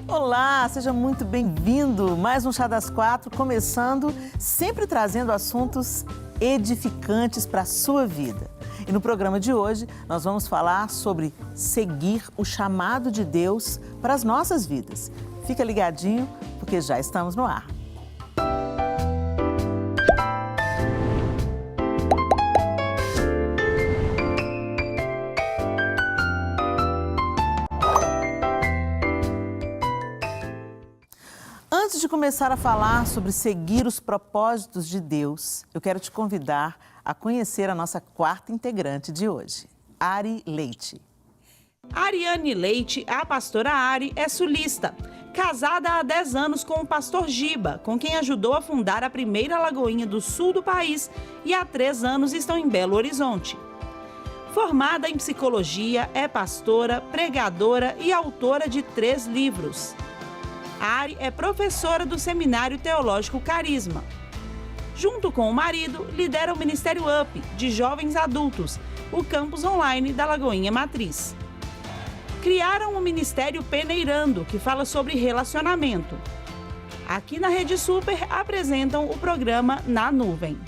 Olá, seja muito bem-vindo. Mais um Chá das Quatro, começando, sempre trazendo assuntos edificantes para a sua vida. E no programa de hoje, nós vamos falar sobre seguir o chamado de Deus para as nossas vidas. Fica ligadinho, porque já estamos no ar. Antes de começar a falar sobre seguir os propósitos de Deus, eu quero te convidar a conhecer a nossa quarta integrante de hoje, Ari Leite. Ariane Leite, a pastora Ari, é sulista, casada há 10 anos com o pastor Giba, com quem ajudou a fundar a primeira lagoinha do sul do país e há 3 anos estão em Belo Horizonte. Formada em psicologia, é pastora, pregadora e autora de 3 livros. Ari é professora do Seminário Teológico Carisma. Junto com o marido, lidera o Ministério UP, de jovens adultos, o campus online da Lagoinha Matriz. Criaram o Ministério Peneirando, que fala sobre relacionamento. Aqui na Rede Super apresentam o programa Na Nuvem.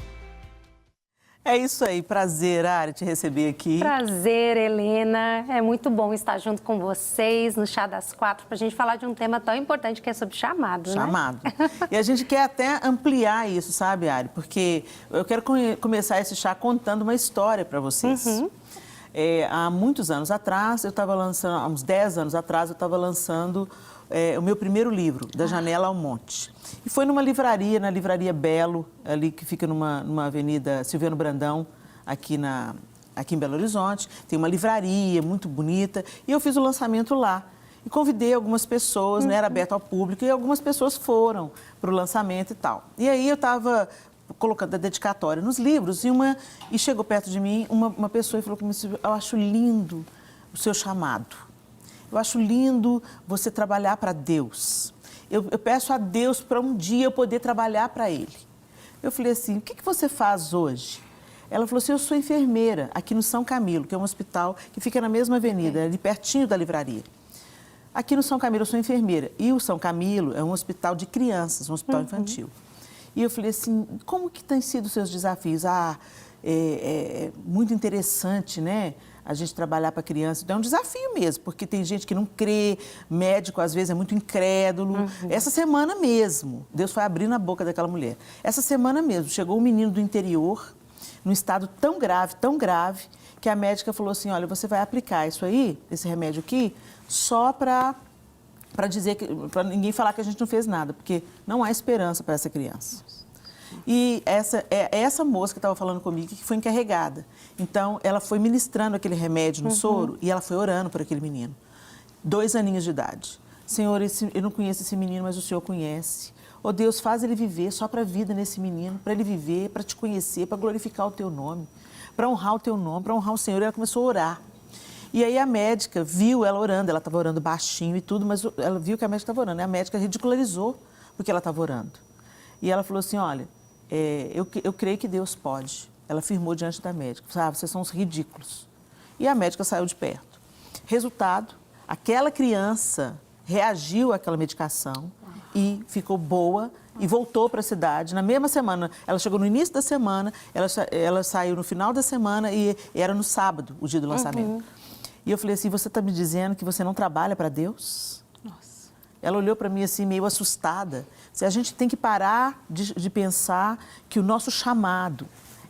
É isso aí, prazer, Ari, te receber aqui. Prazer, Helena. É muito bom estar junto com vocês no Chá das Quatro para a gente falar de um tema tão importante que é sobre chamado, né? Chamado. E a gente quer até ampliar isso, sabe, Ari? Porque eu quero começar esse chá contando uma história para vocês. Há muitos anos atrás, eu estava lançando, há uns 10 anos atrás, eu estava lançando o meu primeiro livro, Da Janela ao Monte. E foi numa livraria, na Livraria Belo, ali que fica numa avenida Silviano Brandão, aqui em Belo Horizonte. Tem uma livraria muito bonita e eu fiz o lançamento lá. E convidei algumas pessoas, era aberto ao público, e algumas pessoas foram para o lançamento e tal. E aí eu estava colocando a dedicatória nos livros e chegou perto de mim uma pessoa e falou comigo: eu acho lindo o seu chamado. Eu acho lindo você trabalhar para Deus. Eu peço a Deus para um dia eu poder trabalhar para Ele. Eu falei assim: o que você faz hoje? Ela falou assim: eu sou enfermeira aqui no São Camilo, que é um hospital que fica na mesma avenida, ali pertinho da livraria. Aqui no São Camilo eu sou enfermeira. E o São Camilo é um hospital de crianças, um hospital infantil. E eu falei assim: como que têm sido os seus desafios? É muito interessante, né? A gente trabalhar para criança, então é um desafio mesmo, porque tem gente que não crê, médico às vezes é muito incrédulo. Essa semana mesmo, Deus foi abrindo a boca daquela mulher. Essa semana mesmo, chegou um menino do interior, num estado tão grave, que a médica falou assim: olha, você vai aplicar isso aí, esse remédio aqui, só para dizer, para ninguém falar que a gente não fez nada, porque não há esperança para essa criança. E essa moça que estava falando comigo, que foi encarregada. Então, ela foi ministrando aquele remédio no soro e ela foi orando por aquele menino. 2 aninhos de idade. Senhor, eu não conheço esse menino, mas o Senhor conhece. Oh, Deus, faz ele viver só para a vida nesse menino, para ele viver, para te conhecer, para glorificar o teu nome, para honrar o teu nome, para honrar o Senhor. E ela começou a orar. E aí a médica viu ela orando, ela estava orando baixinho e tudo, mas ela viu que a médica estava orando. E a médica ridicularizou porque ela estava orando. E ela falou assim: olha, eu creio que Deus pode. Ela afirmou diante da médica: vocês são uns ridículos. E a médica saiu de perto. Resultado, aquela criança reagiu àquela medicação e ficou boa e voltou para a cidade. Na mesma semana, ela chegou no início da semana, ela saiu no final da semana e era no sábado, o dia do lançamento. E eu falei assim: você está me dizendo que você não trabalha para Deus? Nossa. Ela olhou para mim assim, meio assustada. A gente tem que parar de pensar que o nosso chamado,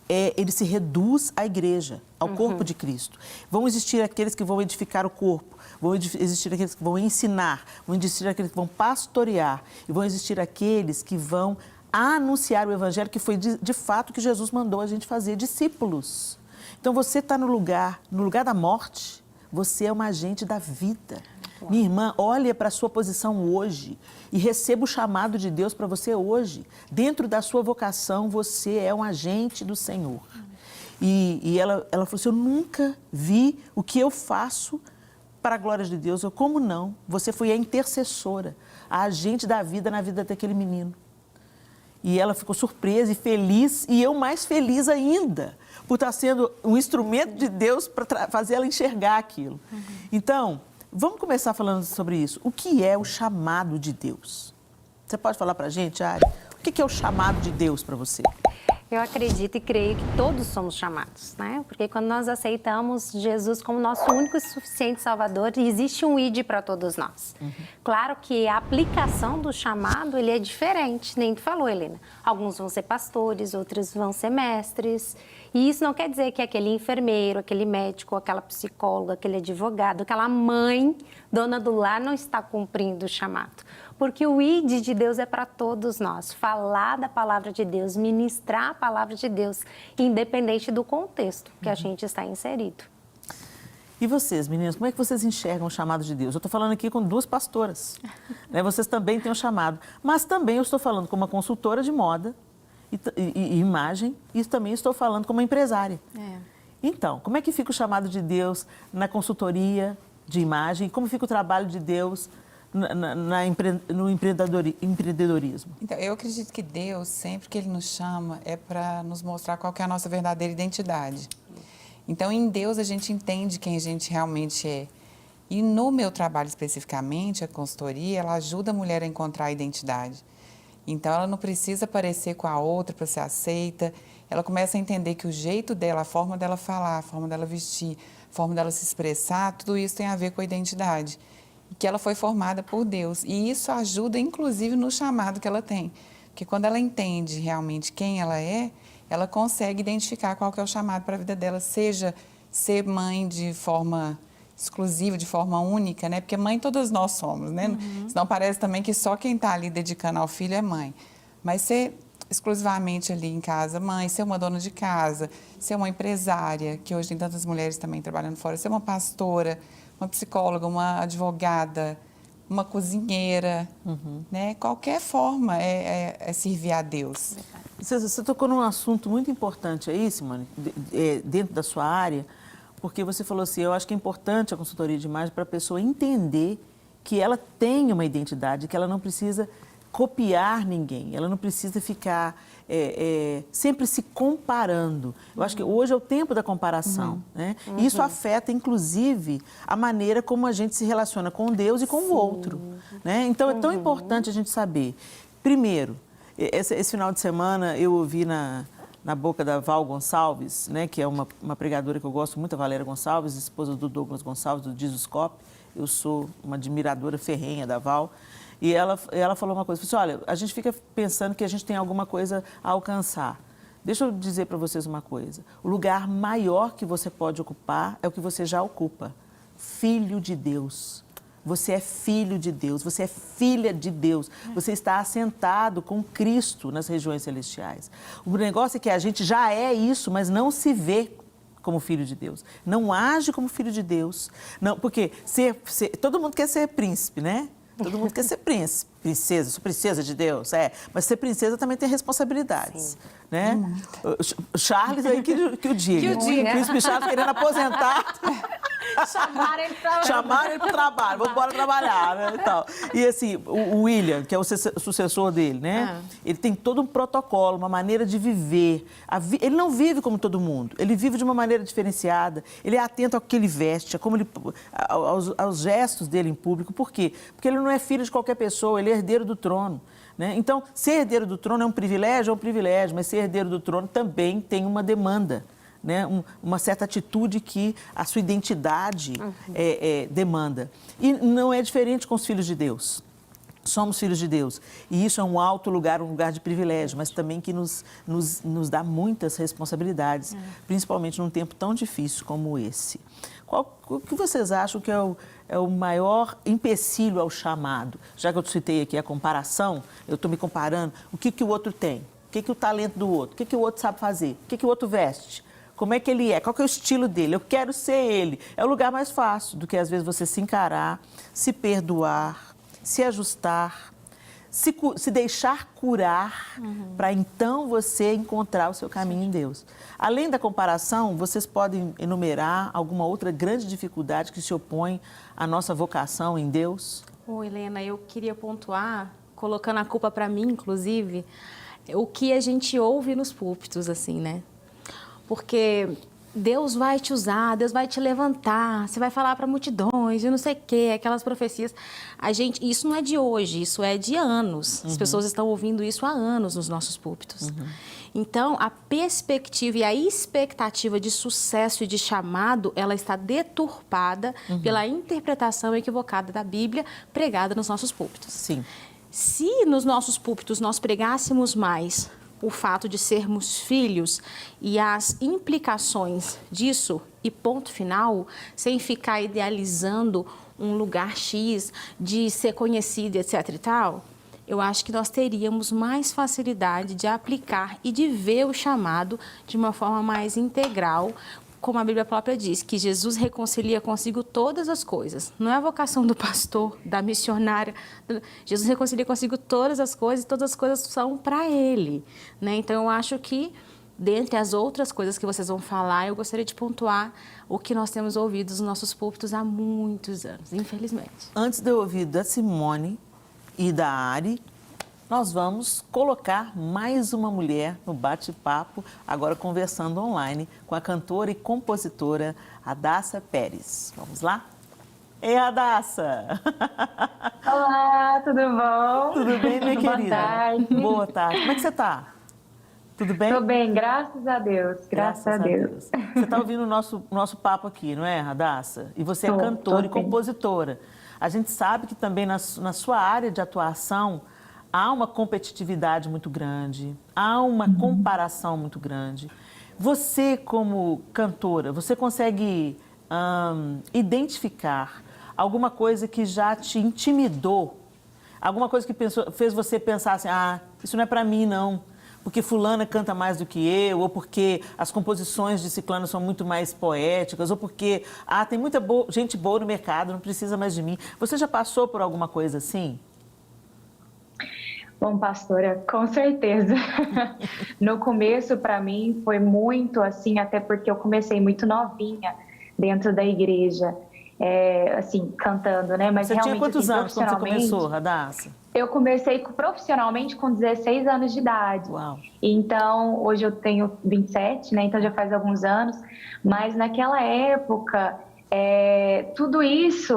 ele se reduz à igreja, ao corpo de Cristo. Vão existir aqueles que vão edificar o corpo, vão existir aqueles que vão ensinar, vão existir aqueles que vão pastorear, e vão existir aqueles que vão anunciar o evangelho, que foi de fato que Jesus mandou a gente fazer, discípulos. Então você está no lugar da morte, você é um agente da vida. Minha irmã, olha para a sua posição hoje e receba o chamado de Deus para você hoje. Dentro da sua vocação, você é um agente do Senhor. E ela falou assim: eu nunca vi o que eu faço para a glória de Deus. Eu, como não? Você foi a intercessora, a agente da vida na vida daquele menino. E ela ficou surpresa e feliz, e eu mais feliz ainda, por estar sendo um instrumento de Deus para fazer ela enxergar aquilo. Então, vamos começar falando sobre isso. O que é o chamado de Deus? Você pode falar para a gente, Ari? O que é o chamado de Deus para você? Eu acredito e creio que todos somos chamados, né? Porque quando nós aceitamos Jesus como nosso único e suficiente Salvador, existe um ID para todos nós. Claro que a aplicação do chamado, ele é diferente, nem tu falou, Helena. Alguns vão ser pastores, outros vão ser mestres. E isso não quer dizer que aquele enfermeiro, aquele médico, aquela psicóloga, aquele advogado, aquela mãe, dona do lar, não está cumprindo o chamado. Porque o ID de Deus é para todos nós. Falar da palavra de Deus, ministrar a palavra de Deus, independente do contexto que a gente está inserido. E vocês, meninas, como é que vocês enxergam o chamado de Deus? Eu estou falando aqui com 2 pastoras, né? Vocês também têm um chamado. Mas também eu estou falando como uma consultora de moda e imagem, e também estou falando como uma empresária. Então, como é que fica o chamado de Deus na consultoria de imagem? Como fica o trabalho de Deus no empreendedorismo? Então, eu acredito que Deus, sempre que Ele nos chama, é para nos mostrar qual que é a nossa verdadeira identidade. Então, em Deus, a gente entende quem a gente realmente é. E no meu trabalho especificamente, a consultoria, ela ajuda a mulher a encontrar a identidade. Então, ela não precisa parecer com a outra para ser aceita. Ela começa a entender que o jeito dela, a forma dela falar, a forma dela vestir, a forma dela se expressar, tudo isso tem a ver com a identidade. Que ela foi formada por Deus. E isso ajuda, inclusive, no chamado que ela tem. Porque quando ela entende realmente quem ela é, ela consegue identificar qual que é o chamado para a vida dela, seja ser mãe de forma exclusiva, de forma única, né? Porque mãe todas nós somos, né? Senão parece também que só quem está ali dedicando ao filho é mãe. Mas ser exclusivamente ali em casa mãe, ser uma dona de casa, ser uma empresária, que hoje tem tantas mulheres também trabalhando fora, ser uma pastora, uma psicóloga, uma advogada, uma cozinheira, né? Qualquer forma é servir a Deus. Você tocou num assunto muito importante aí, Simone, dentro da sua área, porque você falou assim, eu acho que é importante a consultoria de imagem para a pessoa entender que ela tem uma identidade, que ela não precisa copiar ninguém, ela não precisa ficar sempre se comparando. Eu acho que hoje é o tempo da comparação, né? E isso afeta, inclusive, a maneira como a gente se relaciona com Deus e com o outro, né? Então, é tão importante a gente saber. Primeiro, esse final de semana eu ouvi na boca da Val Gonçalves, né, que é uma pregadora que eu gosto muito, a Valéria Gonçalves, esposa do Douglas Gonçalves, do Jesuscope. Eu sou uma admiradora ferrenha da Val. E ela falou uma coisa, falou assim, olha, a gente fica pensando que a gente tem alguma coisa a alcançar. Deixa eu dizer para vocês uma coisa. O lugar maior que você pode ocupar é o que você já ocupa. Filho de Deus. Você é filho de Deus, você é filha de Deus. Você está assentado com Cristo nas regiões celestiais. O negócio é que a gente já é isso, mas não se vê como filho de Deus. Não age como filho de Deus. Não, porque todo mundo quer ser príncipe, né? Todo mundo quer ser príncipe, princesa, sou princesa de Deus, mas ser princesa também tem responsabilidades, né? O Charles aí que o diga. O príncipe Charles querendo aposentar. Chamaram ele para o trabalho, vamos embora trabalhar, né? E assim, o William, que é o sucessor dele, né? Ele tem todo um protocolo, uma maneira de viver. Ele não vive como todo mundo, ele vive de uma maneira diferenciada, ele é atento ao que ele veste, aos gestos dele em público. Por quê? Porque ele não é filho de qualquer pessoa, ele é herdeiro do trono, né? Então, ser herdeiro do trono é um privilégio, mas ser herdeiro do trono também tem uma demanda, né? Uma certa atitude que a sua identidade demanda. E não é diferente com os filhos de Deus. Somos filhos de Deus. E isso é um alto lugar, um lugar de privilégio, mas também que nos dá muitas responsabilidades, principalmente num tempo tão difícil como esse. O que vocês acham que é o maior empecilho ao chamado? Já que eu citei aqui a comparação, eu estou me comparando, o que o outro tem? O que o talento do outro? O que o outro sabe fazer? O que o outro veste? Como é que ele é? Qual que é o estilo dele? Eu quero ser ele. É o lugar mais fácil do que, às vezes, você se encarar, se perdoar, se ajustar, se deixar curar, para então você encontrar o seu caminho em Deus. Além da comparação, vocês podem enumerar alguma outra grande dificuldade que se opõe à nossa vocação em Deus? Helena, eu queria pontuar, colocando a culpa para mim, inclusive, o que a gente ouve nos púlpitos, assim, né? Porque Deus vai te usar, Deus vai te levantar, você vai falar para multidões e não sei o quê, aquelas profecias. Isso não é de hoje, isso é de anos. As pessoas estão ouvindo isso há anos nos nossos púlpitos. Então, a perspectiva e a expectativa de sucesso e de chamado, ela está deturpada pela interpretação equivocada da Bíblia pregada nos nossos púlpitos. Sim. Se nos nossos púlpitos nós pregássemos mais o fato de sermos filhos e as implicações disso, e ponto final, sem ficar idealizando um lugar X de ser conhecido, etc e tal, eu acho que nós teríamos mais facilidade de aplicar e de ver o chamado de uma forma mais integral, como a Bíblia própria diz, que Jesus reconcilia consigo todas as coisas. Não é a vocação do pastor, da missionária. Jesus reconcilia consigo todas as coisas e todas as coisas são para Ele, né? Então, eu acho que, dentre as outras coisas que vocês vão falar, eu gostaria de pontuar o que nós temos ouvido nos nossos púlpitos há muitos anos, infelizmente. Antes de eu ouvir da Simone e da Ari, nós vamos colocar mais uma mulher no bate-papo, agora conversando online com a cantora e compositora Hadassa Pérez. Vamos lá? Ei, Hadassa! Olá, tudo bom? Tudo bem, minha querida? Boa tarde. Boa tarde. Como é que você está? Tudo bem? Tô bem, graças a Deus. Graças a Deus. Você está ouvindo o nosso papo aqui, não é, Hadassa? E você é Tô cantora e sim. compositora. A gente sabe que também na sua área de atuação há uma competitividade muito grande, há uma comparação muito grande. Você, como cantora, você consegue identificar alguma coisa que já te intimidou? Alguma coisa que fez você pensar assim, isso não é para mim, não, porque fulana canta mais do que eu, ou porque as composições de ciclano são muito mais poéticas, ou porque tem muita gente boa no mercado, não precisa mais de mim. Você já passou por alguma coisa assim? Bom, pastora, com certeza. No começo, para mim, foi muito assim, até porque eu comecei muito novinha dentro da igreja, assim, cantando, né? Mas você realmente, tinha quantos assim, anos quando você começou, Hadassa? Eu comecei profissionalmente com 16 anos de idade. Uau. Então, hoje eu tenho 27, né? Então já faz alguns anos. Mas naquela época, tudo isso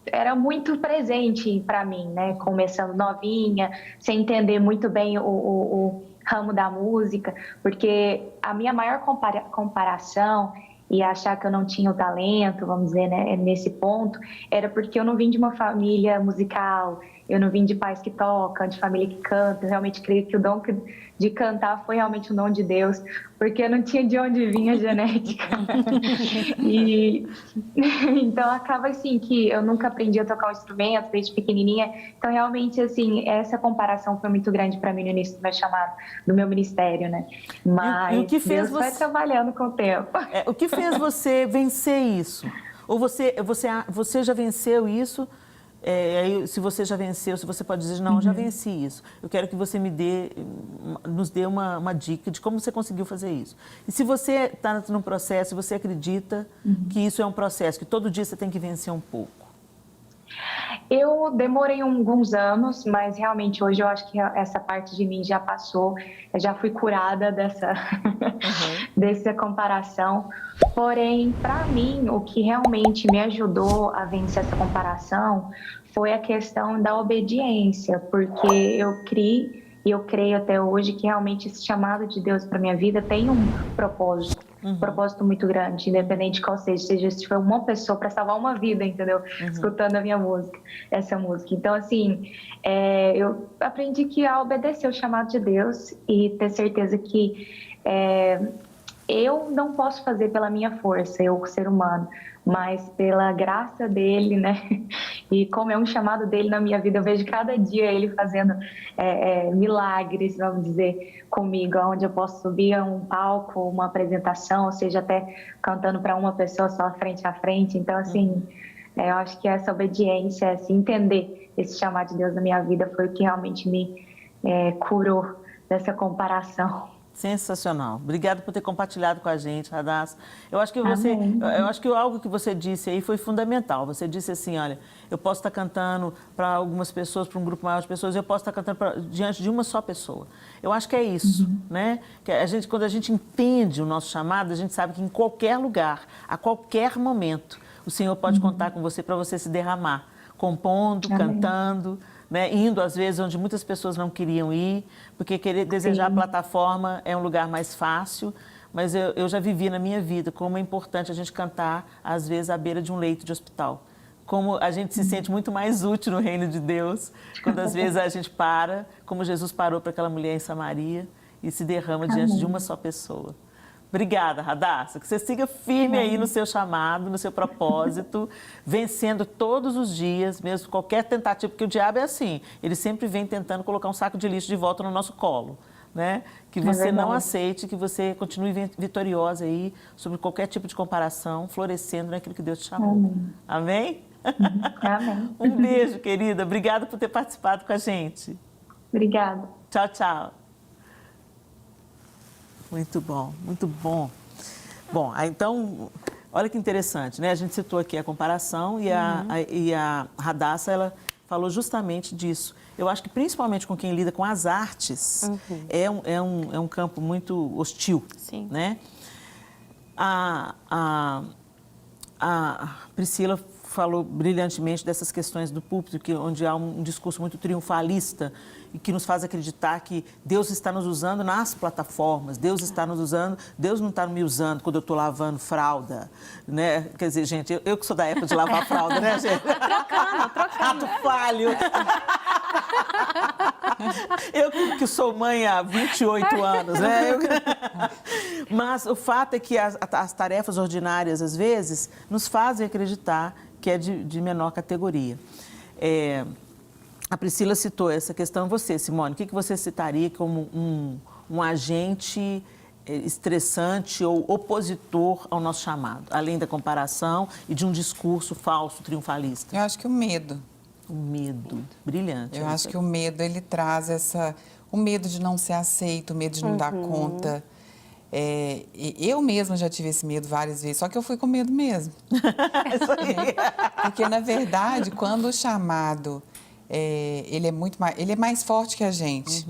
era muito presente para mim, né? Começando novinha, sem entender muito bem o ramo da música, porque a minha maior comparação e achar que eu não tinha o talento, vamos dizer, né, nesse ponto, era porque eu não vim de uma família musical, eu não vim de pais que tocam, de família que canta. Eu realmente creio que o dom de cantar foi realmente um dom de Deus, porque eu não tinha de onde vinha a genética. E então acaba assim que eu nunca aprendi a tocar um instrumento desde pequenininha. Então realmente assim, essa comparação foi muito grande para mim no início do meu chamado, do meu ministério, né? Mas e o que fez Deus vai trabalhando com o tempo. O que fez você vencer isso? Ou você já venceu isso? Se você já venceu, se você pode dizer, não, eu já venci isso. Eu quero que você nos dê uma dica de como você conseguiu fazer isso. E se você está num processo, você acredita que isso é um processo, que todo dia você tem que vencer um pouco? Eu demorei alguns anos, mas realmente hoje eu acho que essa parte de mim já passou. Eu já fui curada dessa comparação. Porém, para mim, o que realmente me ajudou a vencer essa comparação foi a questão da obediência, porque eu criei e eu creio até hoje que realmente esse chamado de Deus para minha vida tem um propósito. Um propósito muito grande, independente de qual seja se for uma pessoa para salvar uma vida, entendeu? Escutando a minha música, essa música. Então, assim, eu aprendi que a obedecer o chamado de Deus e ter certeza que eu não posso fazer pela minha força, eu, ser humano, mas pela graça dele, né? E como é um chamado dele na minha vida, eu vejo cada dia ele fazendo milagres, vamos dizer, comigo, onde eu posso subir a um palco, uma apresentação, ou seja, até cantando para uma pessoa só frente a frente. Então, assim, eu acho que essa obediência, assim, entender esse chamado de Deus na minha vida foi o que realmente me curou dessa comparação. Sensacional. Obrigada por ter compartilhado com a gente, Radassa. Eu acho que algo que você disse aí foi fundamental. Você disse assim, olha, eu posso estar cantando para algumas pessoas, para um grupo maior de pessoas, eu posso estar cantando diante de uma só pessoa. Eu acho que é isso, né? Que quando a gente entende o nosso chamado, a gente sabe que em qualquer lugar, a qualquer momento, o Senhor pode contar com você para você se derramar, compondo, cantando, né, indo às vezes onde muitas pessoas não queriam ir, porque desejar a plataforma é um lugar mais fácil, mas eu já vivi na minha vida como é importante a gente cantar, às vezes, à beira de um leito de hospital. Como a gente se sente muito mais útil no reino de Deus, quando às vezes a gente para, como Jesus parou para aquela mulher em Samaria e se derrama diante de uma só pessoa. Obrigada, Radassa, que você siga firme aí no seu chamado, no seu propósito, vencendo todos os dias, mesmo qualquer tentativa, porque o diabo é assim, ele sempre vem tentando colocar um saco de lixo de volta no nosso colo, né? Que você não aceite, que você continue vitoriosa aí sobre qualquer tipo de comparação, florescendo naquilo que Deus te chamou. Amém? Amém. Um beijo, querida. Obrigada por ter participado com a gente. Obrigada. Tchau, tchau. Muito bom, muito bom. Bom, então, olha que interessante, né? A gente citou aqui a comparação e a Radassa, ela falou justamente disso. Eu acho que principalmente com quem lida com as artes, é um campo muito hostil, Sim. né? A Priscila falou brilhantemente dessas questões do púlpito, onde há um discurso muito triunfalista e que nos faz acreditar que Deus está nos usando nas plataformas, Deus está nos usando, Deus não está me usando quando eu estou lavando fralda, né? Quer dizer, gente, eu que sou da época de lavar fralda, né, gente? Trocando. Ato falho. Eu que sou mãe há 28 anos, né? Mas o fato é que as tarefas ordinárias, às vezes, nos fazem acreditar que é de menor categoria. A Priscila citou essa questão. Você, Simone, o que você citaria como um agente estressante ou opositor ao nosso chamado, além da comparação e de um discurso falso, triunfalista? Eu acho que o medo. O medo, brilhante. Eu acho que o medo, ele traz o medo de não ser aceito, o medo de não dar conta. Eu mesma já tive esse medo várias vezes, só que eu fui com medo mesmo. Isso aí. Porque, na verdade, quando o chamado, ele é mais forte que a gente.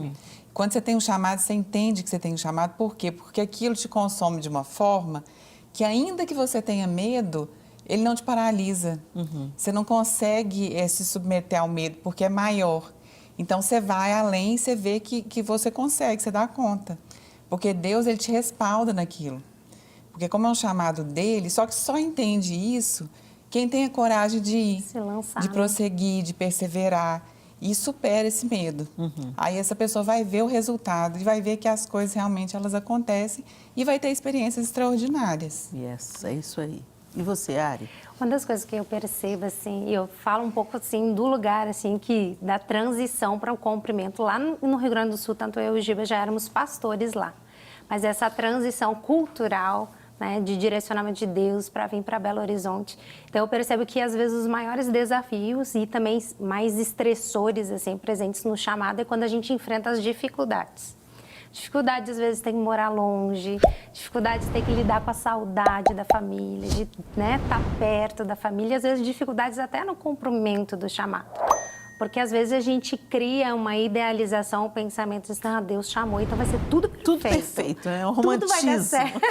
Quando você tem um chamado, você entende que você tem um chamado. Por quê? Porque aquilo te consome de uma forma que, ainda que você tenha medo, ele não te paralisa. Você não consegue se submeter ao medo, porque é maior. Então, você vai além, você vê que você consegue, você dá conta. Porque Deus, ele te respalda naquilo. Porque como é um chamado dele, só que só entende isso quem tem a coragem de ir, Se lançar, de prosseguir, de perseverar e supera esse medo. Aí essa pessoa vai ver o resultado e vai ver que as coisas realmente elas acontecem e vai ter experiências extraordinárias. Yes, é isso aí. E você, Ari? Uma das coisas que eu percebo, assim, eu falo um pouco, assim, do lugar, assim, da transição para o cumprimento. Lá no Rio Grande do Sul, tanto eu e o Giba já éramos pastores lá. Mas essa transição cultural, né, de direcionamento de Deus para vir para Belo Horizonte. Então, eu percebo que, às vezes, os maiores desafios e também mais estressores, assim, presentes no chamado é quando a gente enfrenta as dificuldades. Dificuldade, às vezes, tem que morar longe, dificuldade de ter que lidar com a saudade da família, de estar perto da família, às vezes dificuldades até no cumprimento do chamado. Porque, às vezes, a gente cria uma idealização, um pensamento de Deus chamou, então vai ser tudo perfeito. Tudo perfeito, né? Um romantismo. Tudo vai dar certo.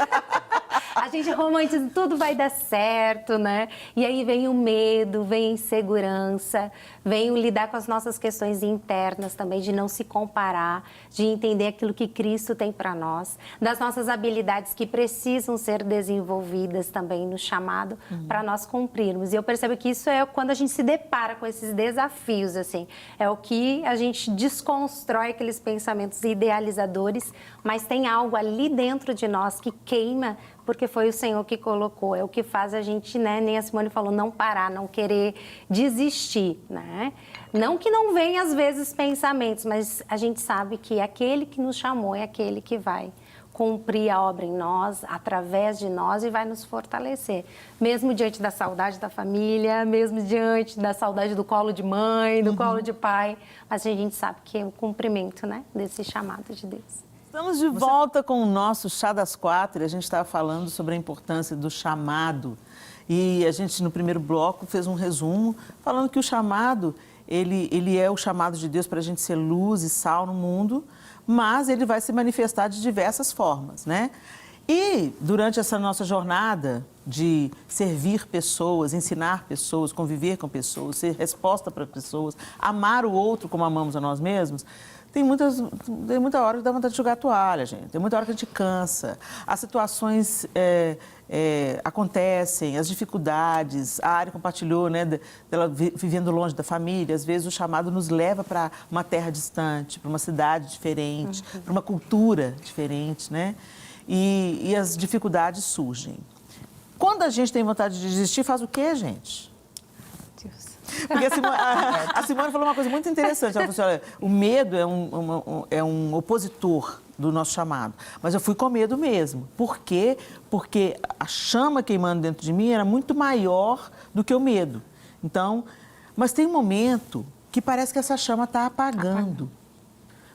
A gente romantiza, tudo vai dar certo, né? E aí vem o medo, vem a insegurança, vem o lidar com as nossas questões internas também, de não se comparar, de entender aquilo que Cristo tem para nós, das nossas habilidades que precisam ser desenvolvidas também no chamado para nós cumprirmos. E eu percebo que isso é quando a gente se depara com esses desafios, assim, é o que a gente desconstrói aqueles pensamentos idealizadores, mas tem algo ali dentro de nós que queima, porque foi o Senhor que colocou, é o que faz a gente, né, nem a Simone falou, não parar, não querer desistir, né? Não que não venha às vezes pensamentos, mas a gente sabe que aquele que nos chamou é aquele que vai cumprir a obra em nós, através de nós e vai nos fortalecer. Mesmo diante da saudade da família, mesmo diante da saudade do colo de mãe, do colo de pai, mas a gente sabe que é o cumprimento, né, desse chamado de Deus. Estamos de volta com o nosso Chá das Quatro e a gente estava falando sobre a importância do chamado. E a gente, no primeiro bloco, fez um resumo falando que o chamado, ele é o chamado de Deus para a gente ser luz e sal no mundo, mas ele vai se manifestar de diversas formas, né? E durante essa nossa jornada de servir pessoas, ensinar pessoas, conviver com pessoas, ser resposta para pessoas, amar o outro como amamos a nós mesmos, tem muita hora que dá vontade de jogar a toalha, gente. Tem muita hora que a gente cansa. As situações acontecem, as dificuldades. A Ari compartilhou, né, dela vivendo longe da família. Às vezes o chamado nos leva para uma terra distante, para uma cidade diferente, para uma cultura diferente, né? E as dificuldades surgem. Quando a gente tem vontade de desistir, faz o quê, gente? Deus. Porque a Simone falou uma coisa muito interessante. Ela falou assim, olha, o medo é um opositor do nosso chamado. Mas eu fui com medo mesmo. Por quê? Porque a chama queimando dentro de mim era muito maior do que o medo. Então, mas tem um momento que parece que essa chama está apagando.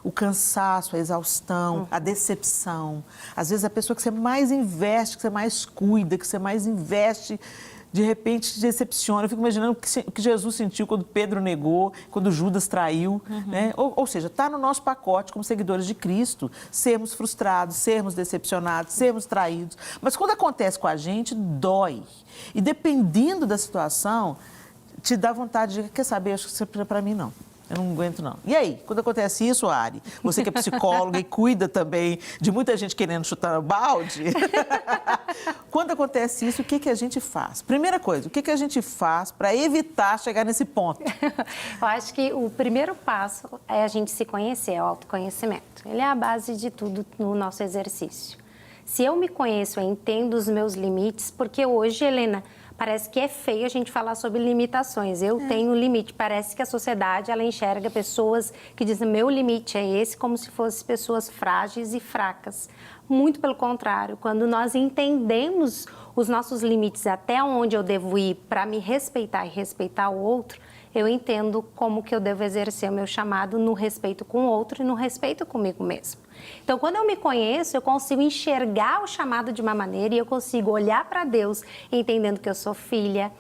O cansaço, a exaustão, a decepção. Às vezes a pessoa que você mais investe, que você mais cuida, que você mais investe, de repente te decepciona. Eu fico imaginando o que Jesus sentiu quando Pedro negou, quando Judas traiu. Né? Ou seja, está no nosso pacote como seguidores de Cristo, sermos frustrados, sermos decepcionados, sermos traídos. Mas quando acontece com a gente, dói. E dependendo da situação, te dá vontade de, quer saber, acho que isso é para mim não. Eu não aguento, não. E aí, quando acontece isso, Ari, você que é psicóloga e cuida também de muita gente querendo chutar o balde, quando acontece isso, o que a gente faz? Primeira coisa, o que a gente faz para evitar chegar nesse ponto? Eu acho que o primeiro passo é a gente se conhecer, é o autoconhecimento. Ele é a base de tudo no nosso exercício. Se eu me conheço, eu entendo os meus limites, porque hoje, Helena, parece que é feio a gente falar sobre limitações. Eu tenho limite. Parece que a sociedade, ela enxerga pessoas que dizem, meu limite é esse, como se fossem pessoas frágeis e fracas. Muito pelo contrário, quando nós entendemos os nossos limites, até onde eu devo ir para me respeitar e respeitar o outro, eu entendo como que eu devo exercer o meu chamado no respeito com o outro e no respeito comigo mesmo. Então, quando eu me conheço, eu consigo enxergar o chamado de uma maneira e eu consigo olhar para Deus entendendo que eu sou filha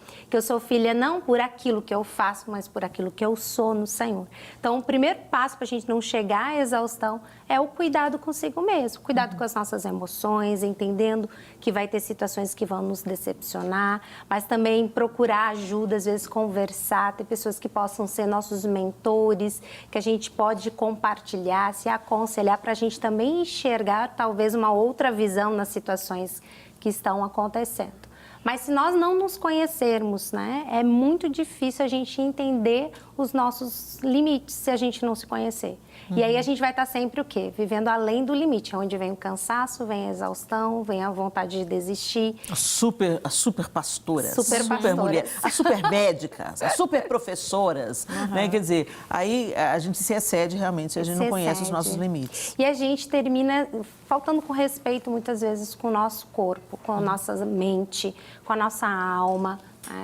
não por aquilo que eu faço, mas por aquilo que eu sou no Senhor. Então, o primeiro passo para a gente não chegar à exaustão é o cuidado consigo mesmo, cuidado com as nossas emoções, entendendo que vai ter situações que vão nos decepcionar, mas também procurar ajuda, às vezes conversar, ter pessoas que possam ser nossos mentores, que a gente pode compartilhar, se aconselhar para a gente também enxergar talvez uma outra visão nas situações que estão acontecendo. Mas se nós não nos conhecermos, né, é muito difícil a gente entender os nossos limites se a gente não se conhecer. E aí a gente vai estar sempre o quê? Vivendo além do limite, onde vem o cansaço, vem a exaustão, vem a vontade de desistir. As super pastoras, Super mulheres, as super médicas, as super professoras, né? Quer dizer, aí a gente se excede realmente se a gente não conhece os nossos limites. E a gente termina faltando com respeito muitas vezes com o nosso corpo, com a nossa mente, com a nossa alma.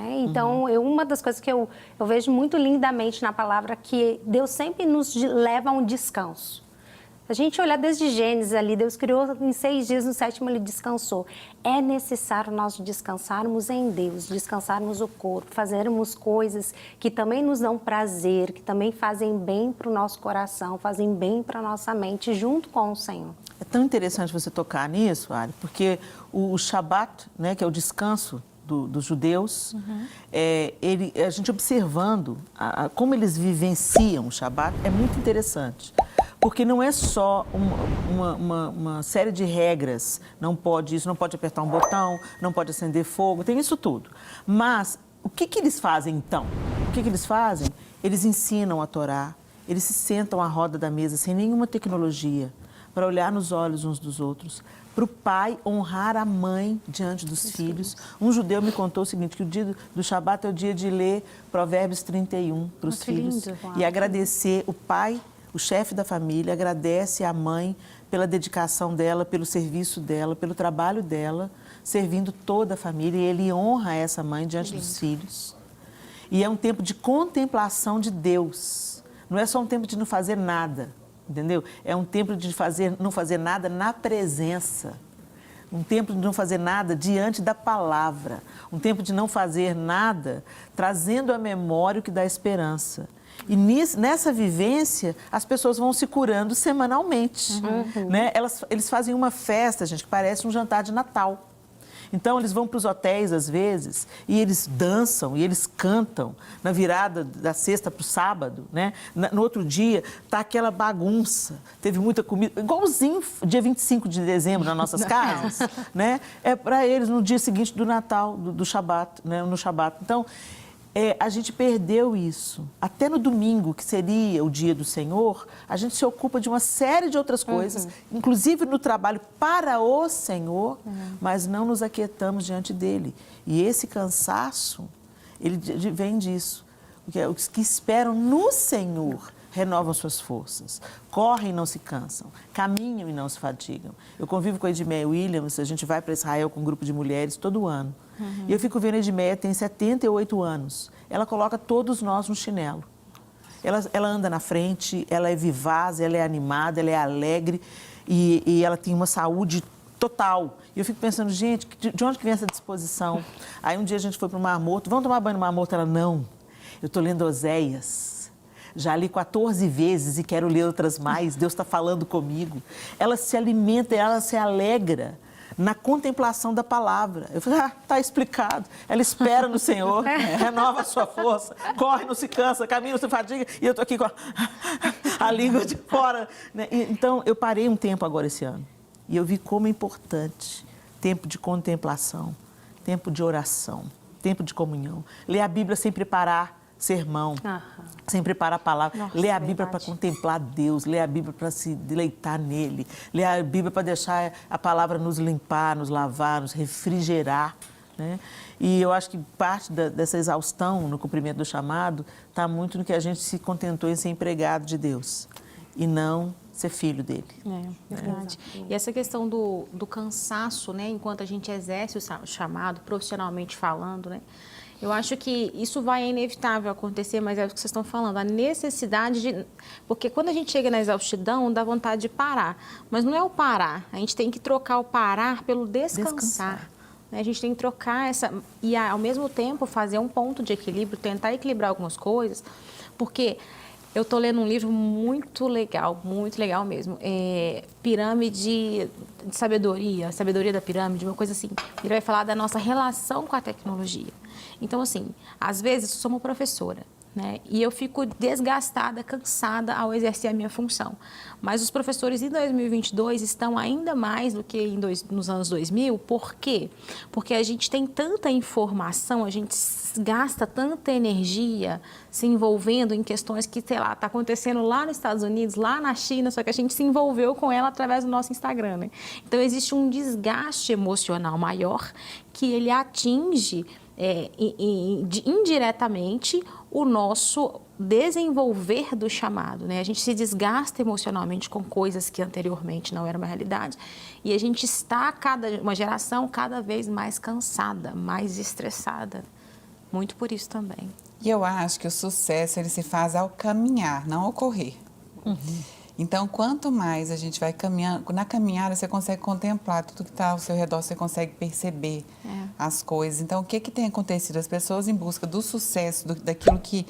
Então, uma das coisas que eu vejo muito lindamente na palavra é que Deus sempre nos leva a um descanso. A gente olhar desde Gênesis ali, Deus criou em 6 dias, no 7º Ele descansou. É necessário nós descansarmos em Deus, descansarmos o corpo, fazermos coisas que também nos dão prazer, que também fazem bem para o nosso coração, fazem bem para a nossa mente, junto com o Senhor. É tão interessante você tocar nisso, Ari, porque o Shabat, né, que é o descanso dos judeus, a gente observando como eles vivenciam o Shabat é muito interessante. Porque não é só uma série de regras, não pode isso, não pode apertar um botão, não pode acender fogo, tem isso tudo. Mas o que eles fazem então? O que eles fazem? Eles ensinam a Torá, eles se sentam à roda da mesa sem nenhuma tecnologia, para olhar nos olhos uns dos outros, para o pai honrar a mãe diante dos filhos. Um judeu me contou o seguinte, que o dia do Shabat é o dia de ler Provérbios 31 para os filhos e agradecer o pai, o chefe da família, agradece a mãe pela dedicação dela, pelo serviço dela, pelo trabalho dela, servindo toda a família, e ele honra essa mãe diante dos filhos. E é um tempo de contemplação de Deus, não é só um tempo de não fazer nada. entendeu? É um tempo de não fazer nada na presença. Um tempo de não fazer nada diante da palavra. Um tempo de não fazer nada trazendo à memória o que dá esperança. E nessa vivência, as pessoas vão se curando semanalmente. Né? Eles fazem uma festa, gente, que parece um jantar de Natal. Então, eles vão para os hotéis, às vezes, e eles dançam, e eles cantam na virada da sexta para o sábado, né? No outro dia, tá aquela bagunça, teve muita comida, igualzinho dia 25 de dezembro nas nossas casas, né? É para eles no dia seguinte do Natal, do Shabat, né? No Shabat. Então, a gente perdeu isso. Até no domingo, que seria o dia do Senhor, a gente se ocupa de uma série de outras coisas, inclusive no trabalho para o Senhor, mas não nos aquietamos diante dele. E esse cansaço, ele vem disso. Os que esperam no Senhor renovam suas forças, correm e não se cansam, caminham e não se fatigam. Eu convivo com a Edmeia Williams, a gente vai para Israel com um grupo de mulheres todo ano. E eu fico vendo a Edmeia, tem 78 anos. Ela coloca todos nós no chinelo. Ela anda na frente, ela é vivaz, ela é animada, ela é alegre e ela tem uma saúde total. E eu fico pensando, gente, de onde que vem essa disposição? Aí um dia a gente foi para o Mar Morto, vamos tomar banho no Mar Morto? Ela, não, eu estou lendo Oséias. Já li 14 vezes e quero ler outras mais, Deus está falando comigo. Ela se alimenta, ela se alegra na contemplação da palavra. Eu falei, está explicado. Ela espera no Senhor, renova a sua força, corre, não se cansa, caminha, não se fadiga, e eu estou aqui com a língua de fora. Né? Então, eu parei um tempo agora esse ano, e eu vi como é importante tempo de contemplação, tempo de oração, tempo de comunhão. Ler a Bíblia sem preparar sermão, sem preparar a palavra. Nossa, ler a Bíblia para contemplar Deus, ler a Bíblia para se deleitar nele, ler a Bíblia para deixar a palavra nos limpar, nos lavar, nos refrigerar. Né? E eu acho que parte dessa exaustão no cumprimento do chamado está muito no que a gente se contentou em ser empregado de Deus e não ser filho dele. Verdade. E essa questão do cansaço, né, enquanto a gente exerce o chamado, profissionalmente falando, né? Eu acho que isso é inevitável acontecer, mas é o que vocês estão falando, a necessidade de... Porque quando a gente chega na exaustidão, dá vontade de parar. Mas não é o parar, a gente tem que trocar o parar pelo descansar. Né? A gente tem que trocar essa... E, ao mesmo tempo, fazer um ponto de equilíbrio, tentar equilibrar algumas coisas, porque... Eu estou lendo um livro muito legal mesmo. Pirâmide de Sabedoria, Sabedoria da Pirâmide, uma coisa assim. Ele vai falar da nossa relação com a tecnologia. Então, assim, às vezes eu sou uma professora, né? E eu fico desgastada, cansada ao exercer a minha função. Mas os professores em 2022 estão ainda mais do que nos anos 2000. Por quê? Porque a gente tem tanta informação, a gente gasta tanta energia se envolvendo em questões que, sei lá, está acontecendo lá nos Estados Unidos, lá na China, só que a gente se envolveu com ela através do nosso Instagram, né? Então, existe um desgaste emocional maior que ele atinge indiretamente o nosso desenvolver do chamado, né? A gente se desgasta emocionalmente com coisas que anteriormente não eram uma realidade e a gente está, uma geração cada vez mais cansada, mais estressada. Muito por isso também. E eu acho que o sucesso ele se faz ao caminhar, não ao correr. Então, quanto mais a gente vai caminhando, na caminhada você consegue contemplar tudo que está ao seu redor, você consegue perceber as coisas. Então, o que tem acontecido? As pessoas em busca do sucesso, daquilo que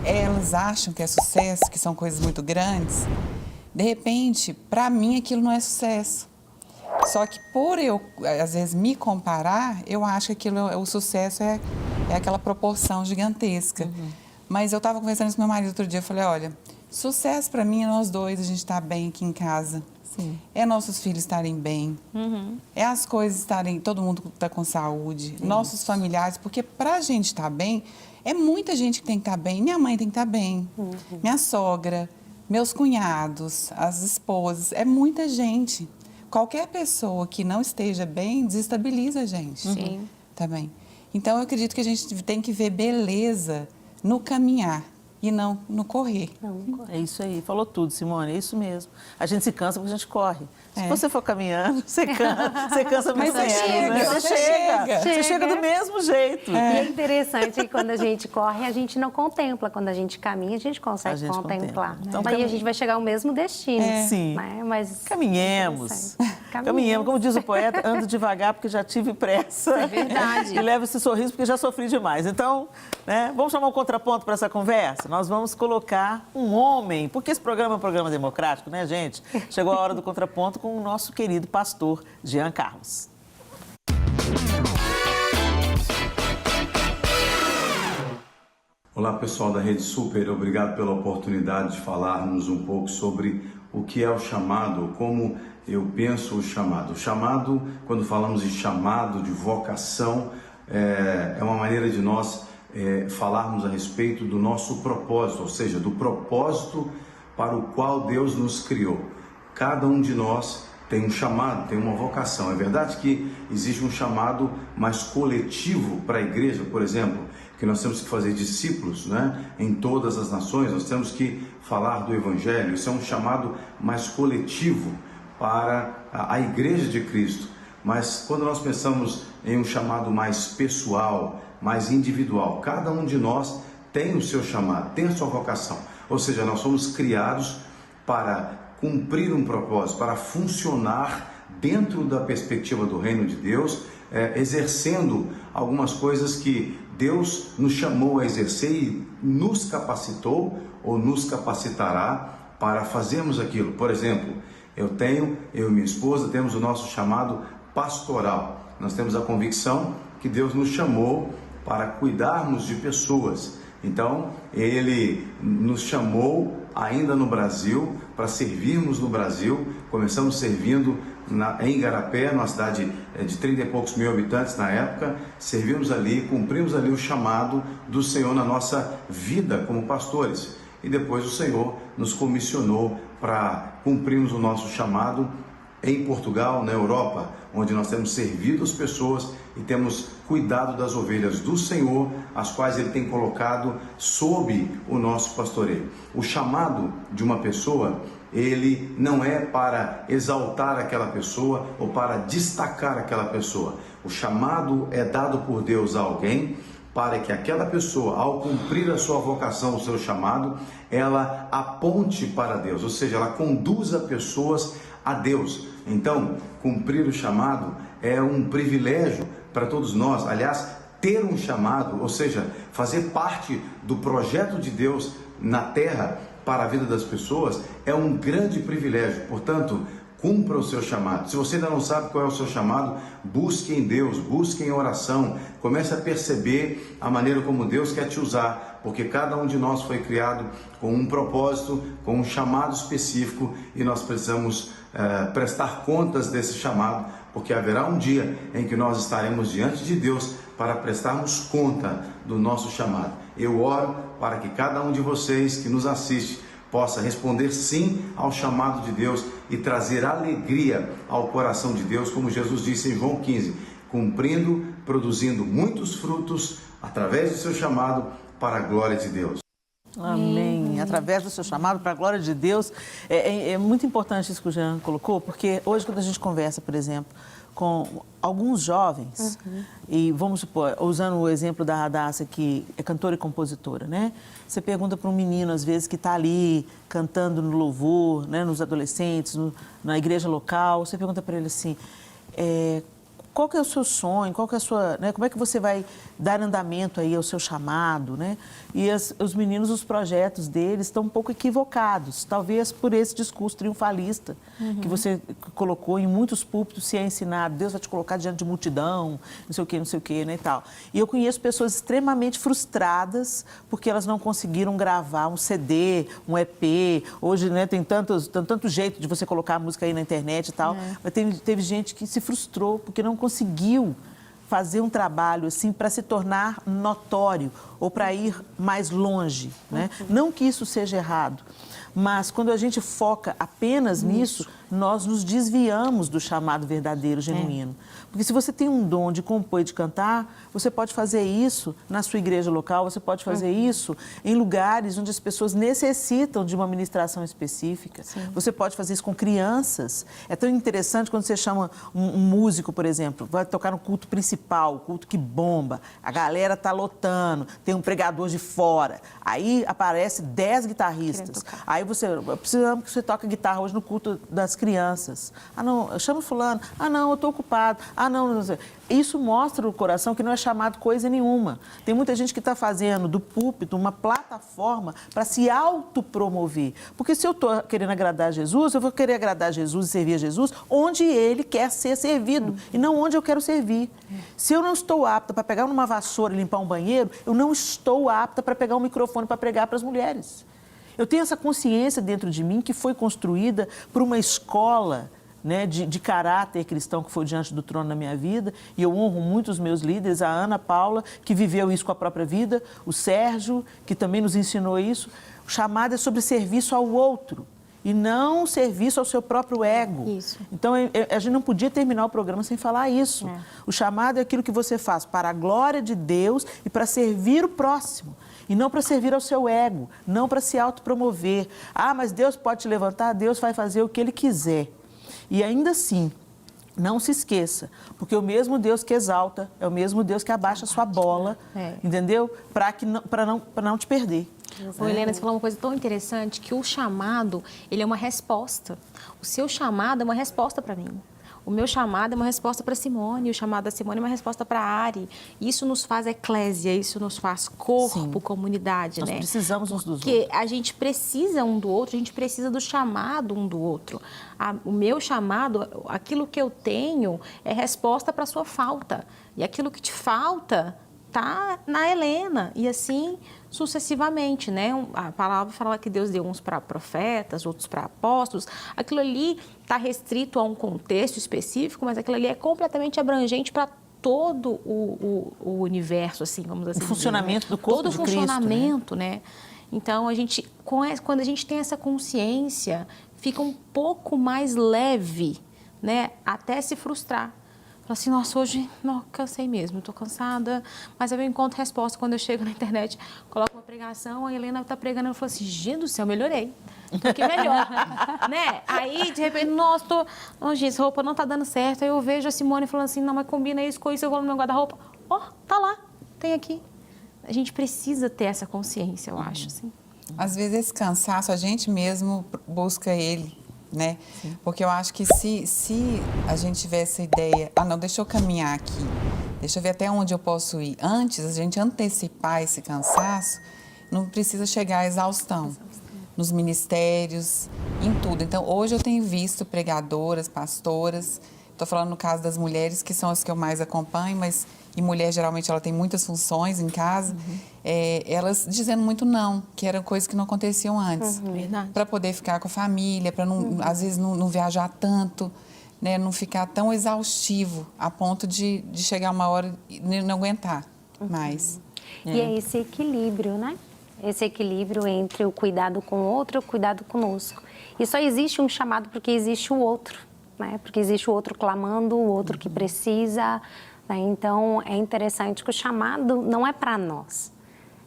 elas acham que é sucesso, que são coisas muito grandes, de repente, para mim, aquilo não é sucesso. Só que por eu, às vezes, me comparar, eu acho que o sucesso é aquela proporção gigantesca. Mas eu estava conversando com meu marido outro dia, eu falei, olha, sucesso para mim é nós dois, a gente estar bem aqui em casa. Sim. É nossos filhos estarem bem. É as coisas estarem, todo mundo está com saúde, nossos familiares, porque para a gente estar bem, é muita gente que tem que estar bem. Minha mãe tem que estar bem, minha sogra, meus cunhados, as esposas, é muita gente. Qualquer pessoa que não esteja bem, desestabiliza a gente. Também. Então, eu acredito que a gente tem que ver beleza no caminhar. e não no correr. É isso aí, falou tudo, Simone, é isso mesmo. A gente se cansa porque a gente corre. Se você for caminhando, você cansa Mas menos, você chega, né? você chega. Você chega do mesmo jeito. E é interessante que quando a gente corre, a gente não contempla. Quando a gente caminha, a gente consegue contemplar. Contempla. Então, Aí a gente vai chegar ao mesmo destino. Sim. Né? Mas Caminhemos. Caminhemos. Como diz o poeta, ando devagar porque já tive pressa. É verdade. E levo esse sorriso porque já sofri demais. Então, né, vamos chamar um contraponto para essa conversa? Nós vamos colocar um homem, porque esse programa é um programa democrático, né, gente? Chegou a hora do contraponto com o nosso querido pastor Jean Carlos. Olá, pessoal da Rede Super, obrigado pela oportunidade de falarmos um pouco sobre o que é o chamado, como eu penso o chamado. O chamado, quando falamos de chamado, de vocação, é uma maneira de nós falarmos a respeito do nosso propósito, ou seja, do propósito para o qual Deus nos criou. Cada um de nós tem um chamado, tem uma vocação. É verdade que existe um chamado mais coletivo para a igreja, por exemplo, que nós temos que fazer discípulos, né, em todas as nações, nós temos que falar do Evangelho. Isso é um chamado mais coletivo para a igreja de Cristo. Mas quando nós pensamos em um chamado mais pessoal, mais individual, cada um de nós tem o seu chamado, tem a sua vocação. Ou seja, nós somos criados para cumprir um propósito, para funcionar dentro da perspectiva do reino de Deus, exercendo algumas coisas que Deus nos chamou a exercer e nos capacitou ou nos capacitará para fazermos aquilo. Por exemplo, eu e minha esposa temos o nosso chamado pastoral. Nós temos a convicção que Deus nos chamou para cuidarmos de pessoas. Então, Ele nos chamou ainda no Brasil, para servirmos no Brasil. Começamos servindo em Igarapé, numa cidade de 30 e poucos mil habitantes na época. Servimos ali, cumprimos ali o chamado do Senhor na nossa vida como pastores. E depois o Senhor nos comissionou para cumprirmos o nosso chamado em Portugal, na Europa, onde nós temos servido as pessoas e temos cuidado das ovelhas do Senhor, as quais Ele tem colocado sob o nosso pastoreio. O chamado de uma pessoa, ele não é para exaltar aquela pessoa ou para destacar aquela pessoa. O chamado é dado por Deus a alguém para que aquela pessoa, ao cumprir a sua vocação, o seu chamado, ela aponte para Deus, ou seja, ela conduza pessoas a Deus. Então, cumprir o chamado é um privilégio para todos nós. Aliás, ter um chamado, ou seja, fazer parte do projeto de Deus na terra para a vida das pessoas, é um grande privilégio. Portanto, cumpra o seu chamado. Se você ainda não sabe qual é o seu chamado, busque em Deus, busque em oração, comece a perceber a maneira como Deus quer te usar, porque cada um de nós foi criado com um propósito, com um chamado específico, e nós precisamos prestar contas desse chamado, porque haverá um dia em que nós estaremos diante de Deus para prestarmos conta do nosso chamado. Eu oro para que cada um de vocês que nos assiste possa responder sim ao chamado de Deus e trazer alegria ao coração de Deus, como Jesus disse em João 15, cumprindo, produzindo muitos frutos através do seu chamado para a glória de Deus. Amém. Através do seu chamado para a glória de Deus. É muito importante isso que o Jean colocou, porque hoje quando a gente conversa, por exemplo, com alguns jovens, e vamos supor, usando o exemplo da Radassa, que é cantora e compositora, né? Você pergunta para um menino, às vezes, que está ali cantando no louvor, né? Nos adolescentes, na igreja local, você pergunta para ele assim, qual que é o seu sonho, qual que é a sua, né? Como é que você vai dar andamento aí ao seu chamado, né? E os meninos, os projetos deles estão um pouco equivocados, talvez por esse discurso triunfalista que você colocou em muitos púlpitos, se é ensinado, Deus vai te colocar diante de multidão, não sei o que, né, e tal. E eu conheço pessoas extremamente frustradas porque elas não conseguiram gravar um CD, um EP. Hoje, né, tem tanto jeito de você colocar a música aí na internet e tal, mas teve gente que se frustrou porque não conseguiu fazer um trabalho assim para se tornar notório ou para ir mais longe, né? Não que isso seja errado, mas quando a gente foca apenas nisso, nós nos desviamos do chamado verdadeiro, genuíno. Porque se você tem um dom de compor e de cantar, você pode fazer isso na sua igreja local, você pode fazer isso em lugares onde as pessoas necessitam de uma ministração específica. Você pode fazer isso com crianças. É tão interessante quando você chama um músico, por exemplo, vai tocar no culto principal, culto que bomba, a galera tá lotando, tem um pregador de fora, aí aparece 10 guitarristas. Aí precisamos que você toque guitarra hoje no culto das crianças. Ah, não, chama fulano. Ah, não, eu estou ocupado. Ah, não, não sei. Isso mostra o coração que não é chamado coisa nenhuma. Tem muita gente que está fazendo do púlpito uma plataforma para se autopromover. Porque se eu estou querendo agradar a Jesus, eu vou querer agradar a Jesus e servir a Jesus onde Ele quer ser servido e não onde eu quero servir. Se eu não estou apta para pegar uma vassoura e limpar um banheiro, eu não estou apta para pegar um microfone para pregar para as mulheres. Eu tenho essa consciência dentro de mim que foi construída por uma escola, né, de caráter cristão que foi diante do trono na minha vida, e eu honro muito os meus líderes, a Ana Paula, que viveu isso com a própria vida, o Sérgio, que também nos ensinou isso. O chamado é sobre serviço ao outro e não serviço ao seu próprio ego. Isso. Então, a gente não podia terminar o programa sem falar isso. O chamado é aquilo que você faz para a glória de Deus e para servir o próximo. E não para servir ao seu ego, não para se autopromover. Ah, mas Deus pode te levantar, Deus vai fazer o que Ele quiser. E ainda assim, não se esqueça, porque o mesmo Deus que exalta é o mesmo Deus que abaixa a sua bola, entendeu? Para não te perder. Ô, Helena, você falou uma coisa tão interessante, que o chamado, ele é uma resposta. O seu chamado é uma resposta para mim. O meu chamado é uma resposta para Simone, o chamado da Simone é uma resposta para a Ari. Isso nos faz eclésia, isso nos faz corpo, comunidade, Nós né? precisamos uns dos Porque outros. a gente precisa um do outro, a gente precisa do chamado um do outro. O meu chamado, aquilo que eu tenho, é resposta para a sua falta. E aquilo que te falta está na Helena. E assim sucessivamente, né? A palavra fala que Deus deu uns para profetas, outros para apóstolos. Aquilo ali está restrito a um contexto específico, mas aquilo ali é completamente abrangente para todo o universo, assim, vamos assim dizer. O funcionamento do corpo de Cristo, todo o funcionamento, né? Então, quando a gente tem essa consciência, fica um pouco mais leve, né? Até se frustrar. Fala assim, nossa, hoje não, cansei mesmo, estou cansada, mas eu encontro resposta quando eu chego na internet, coloco uma pregação, a Helena está pregando, ela fala assim, gente do céu, melhorei, estou aqui melhor, né? Aí, de repente, nossa, gente, essa roupa não está dando certo, aí eu vejo a Simone falando assim, não, mas combina isso com isso, eu vou no meu guarda-roupa, tá lá, tem aqui. A gente precisa ter essa consciência, eu acho, assim. Às vezes esse cansaço, a gente mesmo busca ele, né? Porque eu acho que se a gente tiver essa ideia, não, deixa eu caminhar aqui, deixa eu ver até onde eu posso ir. Antes, a gente antecipar esse cansaço, não precisa chegar à exaustão. Nos ministérios, em tudo. Então, hoje eu tenho visto pregadoras, pastoras, estou falando no caso das mulheres, que são as que eu mais acompanho, mas e mulher, geralmente, ela tem muitas funções em casa, elas dizendo muito não, que eram coisas que não aconteciam antes. Para poder ficar com a família, para, às vezes, não viajar tanto, né, não ficar tão exaustivo, a ponto de chegar uma hora e não aguentar mais. E é esse equilíbrio, né? Esse equilíbrio entre o cuidado com o outro e o cuidado conosco. E só existe um chamado porque existe o outro, né? Porque existe o outro clamando, o outro que precisa... Então, é interessante que o chamado não é para nós,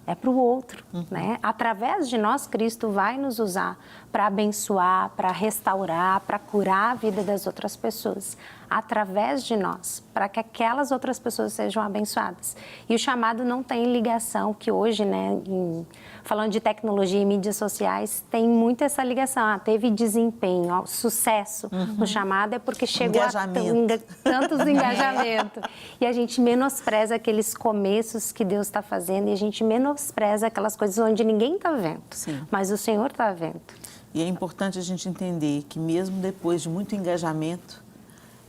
é para o outro, né? Através de nós, Cristo vai nos usar para abençoar, para restaurar, para curar a vida das outras pessoas. Através de nós, para que aquelas outras pessoas sejam abençoadas. E o chamado não tem ligação, que hoje, né, falando de tecnologia e mídias sociais, tem muito essa ligação. Teve desempenho, sucesso no chamado é porque chegou a tantos engajamentos. E a gente menospreza aqueles começos que Deus está fazendo e a gente menospreza aquelas coisas onde ninguém está vendo, mas o Senhor está vendo. E é importante a gente entender que mesmo depois de muito engajamento,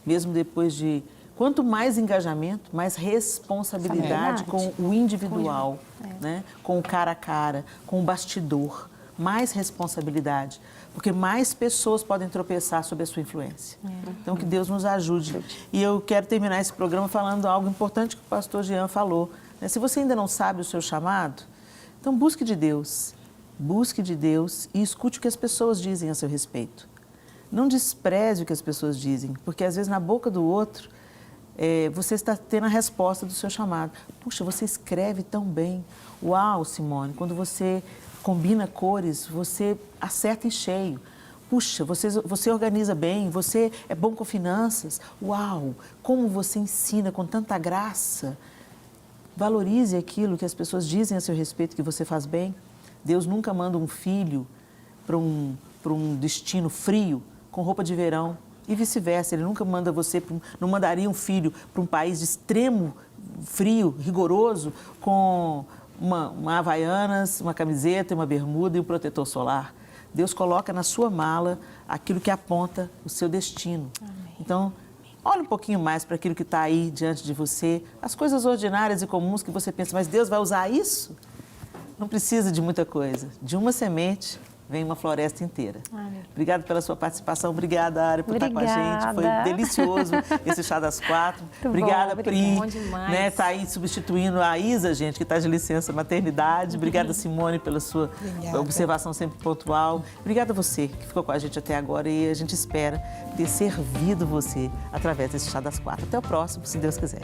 mesmo depois de... Quanto mais engajamento, mais responsabilidade com o individual, né? Com o cara a cara, com o bastidor. mais responsabilidade, porque mais pessoas podem tropeçar sob a sua influência. Então, que Deus nos ajude. E eu quero terminar esse programa falando algo importante que o pastor Jean falou, né? Se você ainda não sabe o seu chamado, então busque de Deus e escute o que as pessoas dizem a seu respeito. Não despreze o que as pessoas dizem, porque às vezes na boca do outro você está tendo a resposta do seu chamado. Puxa, você escreve tão bem. Uau, Simone, quando você combina cores, você acerta em cheio. Puxa, você organiza bem, você é bom com finanças. Uau, como você ensina com tanta graça. Valorize aquilo que as pessoas dizem a seu respeito que você faz bem. Deus nunca manda um filho para um destino frio com roupa de verão e vice-versa. Ele nunca manda você, não mandaria um filho para um país de extremo frio, rigoroso, com uma havaianas, uma camiseta, uma bermuda e um protetor solar. Deus coloca na sua mala aquilo que aponta o seu destino. Amém. Então, olhe um pouquinho mais para aquilo que está aí diante de você, as coisas ordinárias e comuns que você pensa, mas Deus vai usar isso? Não precisa de muita coisa. De uma semente vem uma floresta inteira. Obrigada pela sua participação. Obrigada, Ari, por estar com a gente. Foi delicioso esse Chá das Quatro. Obrigada, Pri. Bom demais. Né, tá aí substituindo a Isa, gente, que está de licença maternidade. Obrigada, Simone, pela sua observação sempre pontual. Obrigada a você que ficou com a gente até agora e a gente espera ter servido você através desse Chá das Quatro. Até o próximo, se Deus quiser.